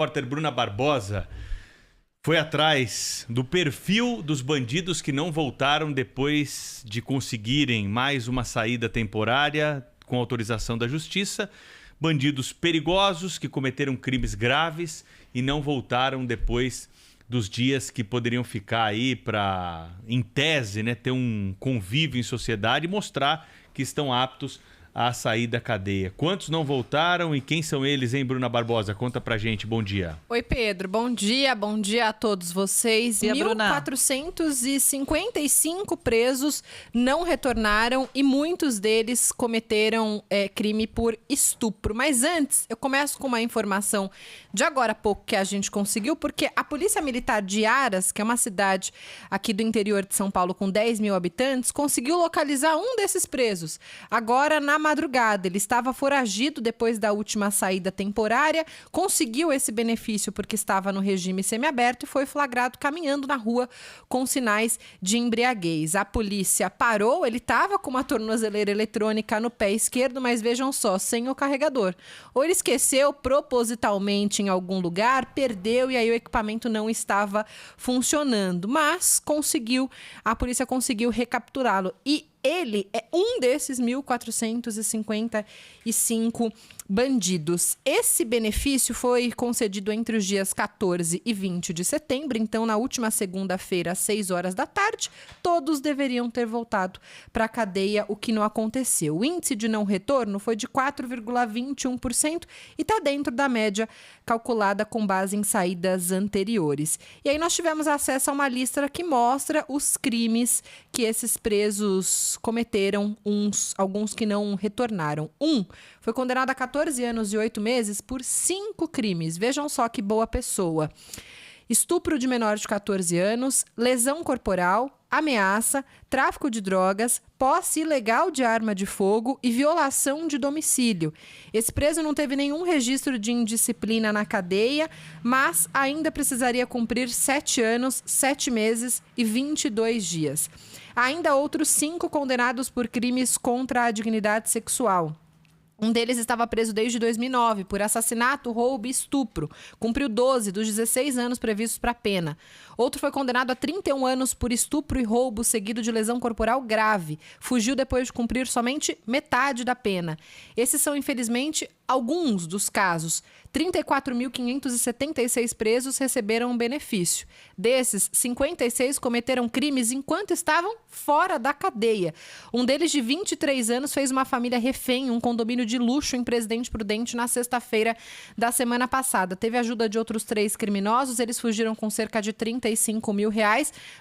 repórter Bruna Barbosa foi atrás do perfil dos bandidos que não voltaram depois de conseguirem mais uma saída temporária com autorização da Justiça. Bandidos perigosos que cometeram crimes graves e não voltaram depois dos dias que poderiam ficar aí para, em tese, né, ter um convívio em sociedade e mostrar que estão aptos a sair da cadeia. Quantos não voltaram e quem são eles, hein, Bruna Barbosa? Conta pra gente, bom dia. Oi, Pedro, bom dia a todos vocês. 1.455 presos não retornaram e muitos deles cometeram crime por estupro. Mas antes, eu começo com uma informação de agora há pouco que a gente conseguiu, porque a Polícia Militar de Aras, que é uma cidade aqui do interior de São Paulo com 10 mil habitantes, conseguiu localizar um desses presos. Agora, na madrugada, ele estava foragido depois da última saída temporária, conseguiu esse benefício porque estava no regime semiaberto e foi flagrado caminhando na rua com sinais de embriaguez. A polícia parou, ele estava com uma tornozeleira eletrônica no pé esquerdo, mas vejam só, sem o carregador. Ou ele esqueceu propositalmente em algum lugar, perdeu e aí o equipamento não estava funcionando, mas a polícia conseguiu recapturá-lo. E ele é um desses 1.455 bandidos. Esse benefício foi concedido entre os dias 14 e 20 de setembro. Então, na última segunda-feira, às 6 horas da tarde, todos deveriam ter voltado para a cadeia, o que não aconteceu. O índice de não retorno foi de 4,21% e está dentro da média calculada com base em saídas anteriores. E aí nós tivemos acesso a uma lista que mostra os crimes que esses presos cometeram, alguns que não retornaram. Um foi condenado a 14 anos e 8 meses por 5 crimes. Vejam só que boa pessoa. Estupro de menor de 14 anos, lesão corporal, ameaça, tráfico de drogas, posse ilegal de arma de fogo e violação de domicílio. Esse preso não teve nenhum registro de indisciplina na cadeia, mas ainda precisaria cumprir 7 anos, 7 meses e 22 dias. Ainda outros 5 condenados por crimes contra a dignidade sexual. Um deles estava preso desde 2009 por assassinato, roubo e estupro. Cumpriu 12 dos 16 anos previstos para a pena. Outro foi condenado a 31 anos por estupro e roubo seguido de lesão corporal grave. Fugiu depois de cumprir somente metade da pena. Esses são, infelizmente, alguns dos casos. 34.576 presos receberam um benefício. Desses, 56 cometeram crimes enquanto estavam fora da cadeia. Um deles, de 23 anos, fez uma família refém em um condomínio de luxo em Presidente Prudente na sexta-feira da semana passada. Teve ajuda de outros 3 criminosos, eles fugiram com cerca de R$35 mil,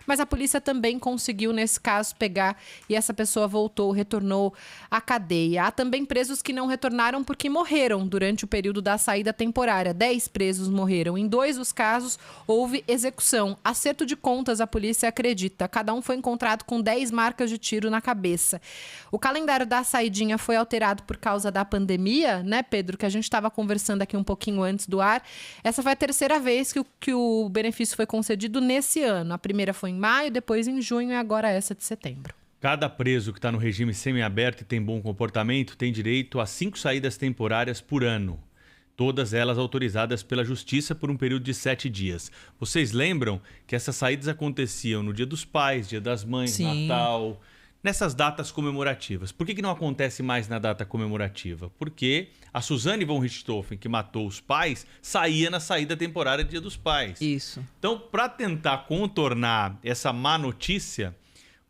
mas a polícia também conseguiu, nesse caso, pegar e essa pessoa retornou à cadeia. Há também presos que não retornaram porque morreram durante o período da saída temporária. 10 presos morreram. Em 2 dos casos, houve execução. Acerto de contas, a polícia acredita. Cada um foi encontrado com 10 marcas de tiro na cabeça. O calendário da saidinha foi alterado por causa da pandemia, né, Pedro? Que a gente estava conversando aqui um pouquinho antes do ar. Essa foi a terceira vez que o benefício foi concedido nesse ano. A primeira foi em maio, depois em junho e agora essa de setembro. Cada preso que está no regime semiaberto e tem bom comportamento tem direito a 5 saídas temporárias por ano. Todas elas autorizadas pela Justiça por um período de 7 dias. Vocês lembram que essas saídas aconteciam no Dia dos Pais, Dia das Mães, Sim. Natal, nessas datas comemorativas. Por que não acontece mais na data comemorativa? Porque a Suzane von Richthofen, que matou os pais, saía na saída temporária do Dia dos Pais. Isso. Então, para tentar contornar essa má notícia,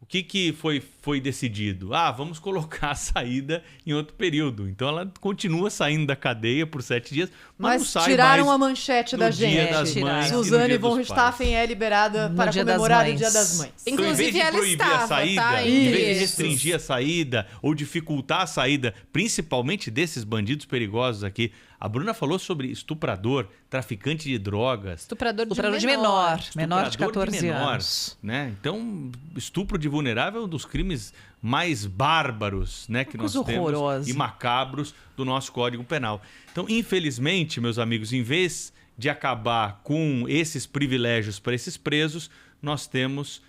o que foi decidido? Vamos colocar a saída em outro período. Então ela continua saindo da cadeia por 7 dias, mas não sai tiraram mais a manchete da gente. das Mães e no Suzane Dia von dos Richthofen é liberada para Dia comemorar das o Dia Mães. das Mães. Então, em vez Inclusive, de ela proibir estava, a saída, tá? em vez de Isso. restringir a saída ou dificultar a saída, principalmente desses bandidos perigosos aqui, a Bruna falou sobre estuprador, traficante de drogas. Estuprador De menor de Estuprador 14 menor, anos. né? Então, estupro de vulnerável é um dos crimes mais bárbaros, né, que nós Coisa temos horrorosa. e macabros do nosso Código Penal. Então, infelizmente, meus amigos, em vez de acabar com esses privilégios para esses presos, nós temos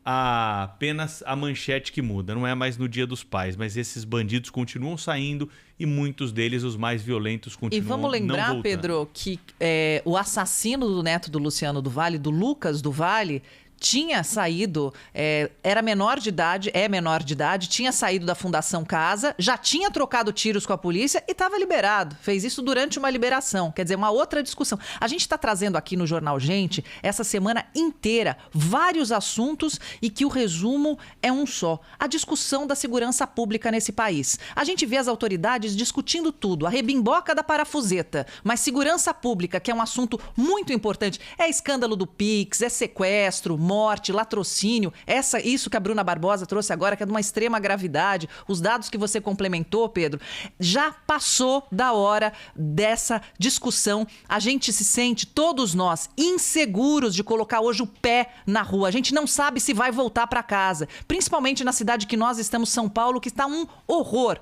apenas a manchete que muda. Não é mais no Dia dos Pais, mas esses bandidos continuam saindo e muitos deles, os mais violentos, continuam E vamos lembrar, não voltando. Pedro, que o assassino do neto do Luciano do Valle, do Lucas do Valle, tinha saído, era menor de idade, tinha saído da Fundação Casa, já tinha trocado tiros com a polícia e estava liberado. Fez isso durante uma liberação. Quer dizer, uma outra discussão. A gente está trazendo aqui no Jornal Gente, essa semana inteira, vários assuntos e que o resumo é um só. A discussão da segurança pública nesse país. A gente vê as autoridades discutindo tudo, a rebimboca da parafuseta, mas segurança pública, que é um assunto muito importante, é escândalo do Pix, é sequestro, morte, latrocínio, isso que a Bruna Barbosa trouxe agora, que é de uma extrema gravidade, os dados que você complementou, Pedro, já passou da hora dessa discussão. A gente se sente, todos nós, inseguros de colocar hoje o pé na rua. A gente não sabe se vai voltar para casa, principalmente na cidade que nós estamos, São Paulo, que está um horror.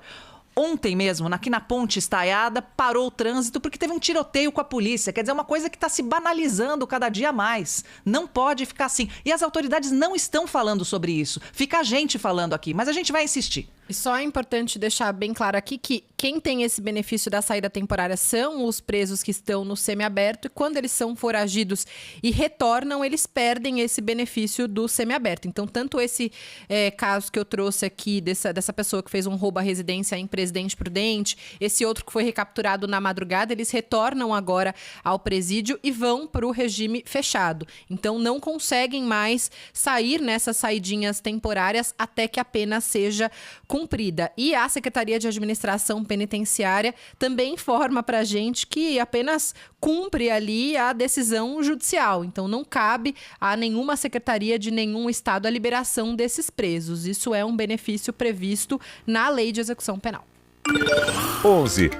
Ontem mesmo, aqui na Ponte Estaiada, parou o trânsito porque teve um tiroteio com a polícia. Quer dizer, uma coisa que está se banalizando cada dia mais. Não pode ficar assim. E as autoridades não estão falando sobre isso. Fica a gente falando aqui, mas a gente vai insistir. E só é importante deixar bem claro aqui que quem tem esse benefício da saída temporária são os presos que estão no semiaberto, e quando eles são foragidos e retornam, eles perdem esse benefício do semiaberto. Então, tanto esse caso que eu trouxe aqui, dessa pessoa que fez um roubo à residência em Presidente Prudente, esse outro que foi recapturado na madrugada, eles retornam agora ao presídio e vão para o regime fechado. Então, não conseguem mais sair nessas saidinhas temporárias até que a pena seja cumprida. E a Secretaria de Administração Penitenciária também informa para a gente que apenas cumpre ali a decisão judicial. Então, não cabe a nenhuma secretaria de nenhum estado a liberação desses presos. Isso é um benefício previsto na Lei de Execução Penal. 11.